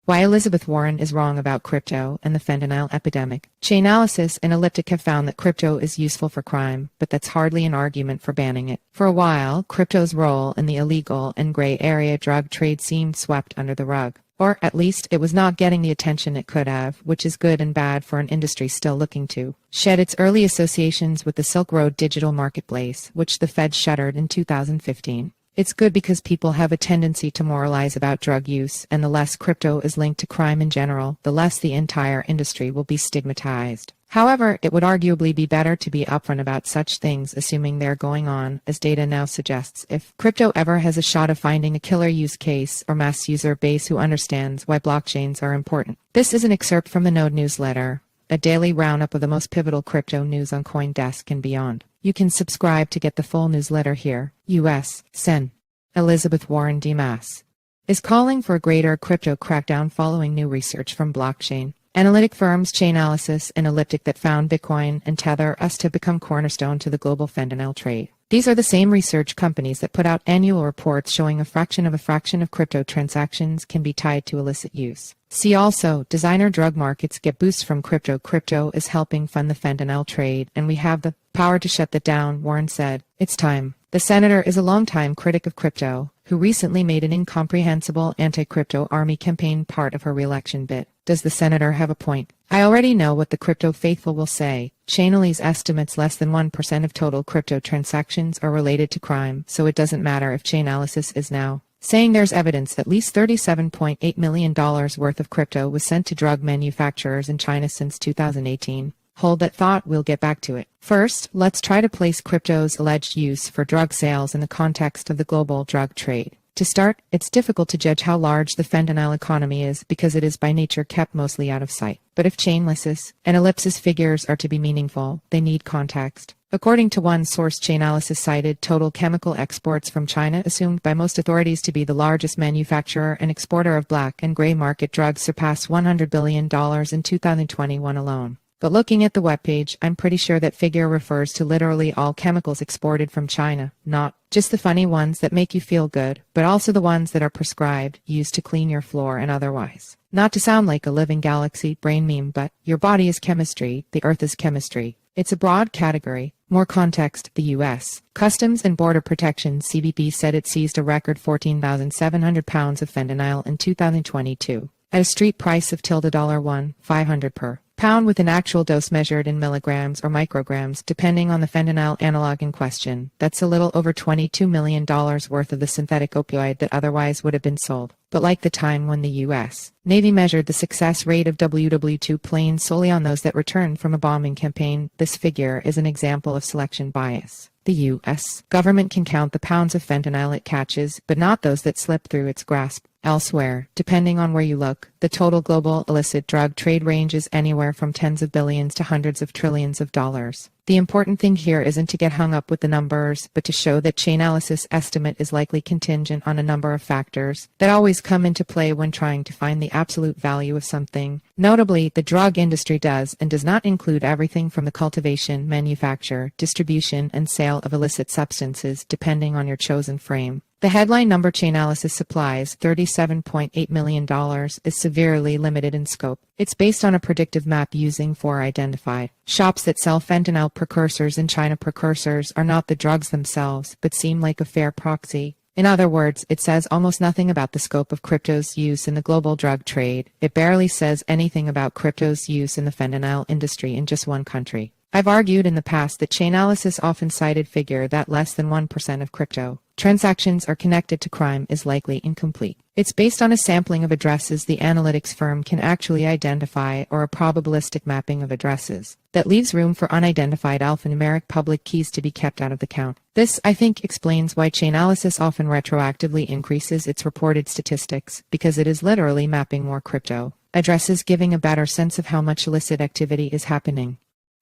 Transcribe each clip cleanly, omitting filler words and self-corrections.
Why Elizabeth Warren is wrong about crypto and the fentanyl epidemic. Chainalysis and Elliptic have found that crypto is useful for crime, but that's hardly an argument for banning it. For a while, crypto's role in the illegal and gray area drug trade seemed swept under the rug. Or, at least, it was not getting the attention it could have, which is good and bad for an industry still looking to shed its early associations with the Silk Road digital marketplace, which the Fed shuttered in 2015. It's good because people have a tendency to moralize about drug use, and the less crypto is linked to crime in general, the less the entire industry will be stigmatized. However, it would arguably be better to be upfront about such things, assuming they're going on, as data now suggests. If crypto ever has a shot of finding a killer use case or mass user base who understands why blockchains are important. This is an excerpt from the Node newsletter, a daily roundup of the most pivotal crypto news on CoinDesk and beyond. You can subscribe to get the full newsletter here. U.S. Sen. Elizabeth Warren DMAS is calling for a greater crypto crackdown following new research from blockchain analytic firms Chainalysis and Elliptic that found Bitcoin and Tether us to become cornerstone to the global fentanyl trade. These are the same research companies that put out annual reports showing a fraction of crypto transactions can be tied to illicit use. See also, designer drug markets get boosts from crypto. Crypto is helping fund the fentanyl trade, and we have the power to shut that down, Warren said. It's time. The senator is a longtime critic of crypto, who recently made an incomprehensible anti-crypto army campaign part of her re-election bid. Does the senator have a point? I already know what the crypto faithful will say. Chainalysis estimates less than 1% of total crypto transactions are related to crime, so it doesn't matter if Chainalysis is now saying there's evidence that at least $37.8 million worth of crypto was sent to drug manufacturers in China since 2018. Hold that thought, we'll get back to it. First, let's try to place crypto's alleged use for drug sales in the context of the global drug trade. To start, it's difficult to judge how large the fentanyl economy is because it is by nature kept mostly out of sight. But if Chainalysis and Ellipsis figures are to be meaningful, they need context. According to one source, Chainalysis cited total chemical exports from China, assumed by most authorities to be the largest manufacturer and exporter of black and gray market drugs, surpassed $100 billion in 2021 alone. But looking at the webpage, I'm pretty sure that figure refers to literally all chemicals exported from China, not just the funny ones that make you feel good, but also the ones that are prescribed, used to clean your floor and otherwise. Not to sound like a living galaxy brain meme, but your body is chemistry, the earth is chemistry. It's a broad category. More context, the U.S. Customs and Border Protection (CBP) said it seized a record 14,700 pounds of fentanyl in 2022, at a street price of $1.500 per pound, with an actual dose measured in milligrams or micrograms, depending on the fentanyl analog in question. That's a little over $22 million worth of the synthetic opioid that otherwise would have been sold. But like the time when the U.S. Navy measured the success rate of WW2 planes solely on those that returned from a bombing campaign, this figure is an example of selection bias. The U.S. government can count the pounds of fentanyl it catches, but not those that slip through its grasp. Elsewhere, depending on where you look, the total global illicit drug trade ranges anywhere from tens of billions to hundreds of trillions of dollars. The important thing here isn't to get hung up with the numbers, but to show that Chainalysis' estimate is likely contingent on a number of factors that always come into play when trying to find the absolute value of something. Notably, the drug industry does and does not include everything from the cultivation, manufacture, distribution, and sale of illicit substances, depending on your chosen frame. The headline number Chainalysis supplies, $37.8 million, is severely limited in scope. It's based on a predictive map using 4 identified shops that sell fentanyl precursors in China. Precursors are not the drugs themselves, but seem like a fair proxy. In other words, it says almost nothing about the scope of crypto's use in the global drug trade. It barely says anything about crypto's use in the fentanyl industry in just one country. I've argued in the past that Chainalysis' often cited figure that less than 1% of crypto transactions are connected to crime is likely incomplete. It's based on a sampling of addresses the analytics firm can actually identify, or a probabilistic mapping of addresses that leaves room for unidentified alphanumeric public keys to be kept out of the count. This, I think, explains why Chainalysis often retroactively increases its reported statistics, because it is literally mapping more crypto addresses, giving a better sense of how much illicit activity is happening.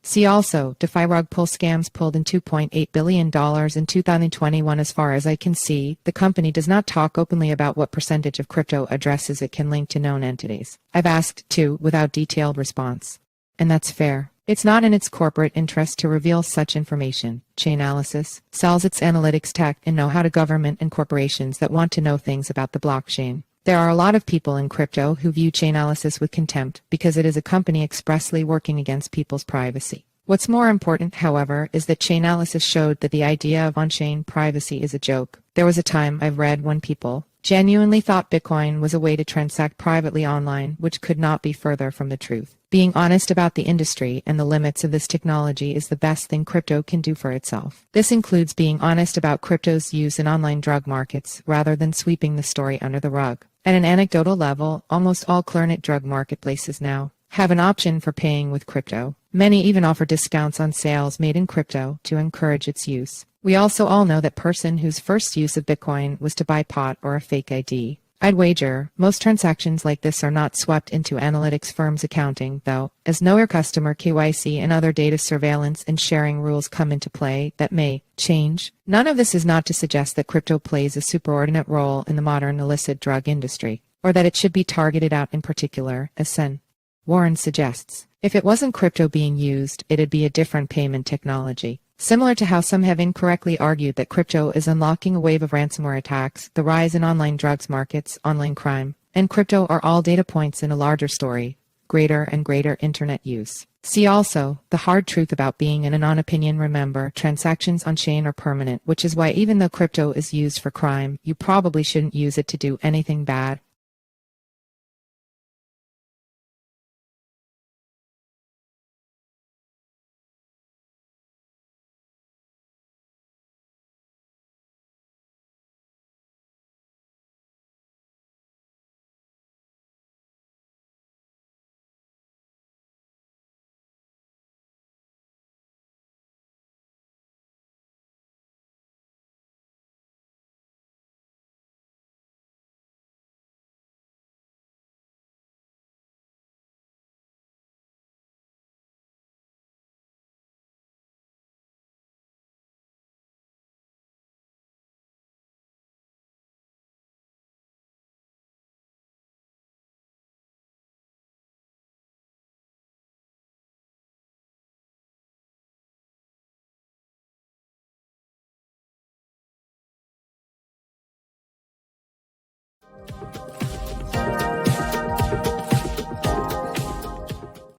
See also, DeFi rug pull scams pulled in $2.8 billion in 2021. As far as I can see, the company does not talk openly about what percentage of crypto addresses it can link to known entities. I've asked, too, without detailed response. And that's fair. It's not in its corporate interest to reveal such information. Chainalysis sells its analytics tech and know-how to government and corporations that want to know things about the blockchain. There are a lot of people in crypto who view Chainalysis with contempt because it is a company expressly working against people's privacy. What's more important, however, is that Chainalysis showed that the idea of on-chain privacy is a joke. There was a time I've read when people genuinely thought Bitcoin was a way to transact privately online, which could not be further from the truth. Being honest about the industry and the limits of this technology is the best thing crypto can do for itself. This includes being honest about crypto's use in online drug markets rather than sweeping the story under the rug. At an anecdotal level, almost all current drug marketplaces now have an option for paying with crypto. Many even offer discounts on sales made in crypto to encourage its use. We also all know that person whose first use of Bitcoin was to buy pot or a fake ID. I'd wager most transactions like this are not swept into analytics firms' accounting, though, as know your customer KYC and other data surveillance and sharing rules come into play that may change. None of this is not to suggest that crypto plays a superordinate role in the modern illicit drug industry, or that it should be targeted out in particular, as Sen. Warren suggests. If it wasn't crypto being used, it'd be a different payment technology. Similar to how some have incorrectly argued that crypto is unlocking a wave of ransomware attacks, the rise in online drugs markets, online crime, and crypto are all data points in a larger story, greater and greater internet use. See also, the hard truth about being in a non-opinion. Remember, transactions on-chain are permanent, which is why even though crypto is used for crime, you probably shouldn't use it to do anything bad.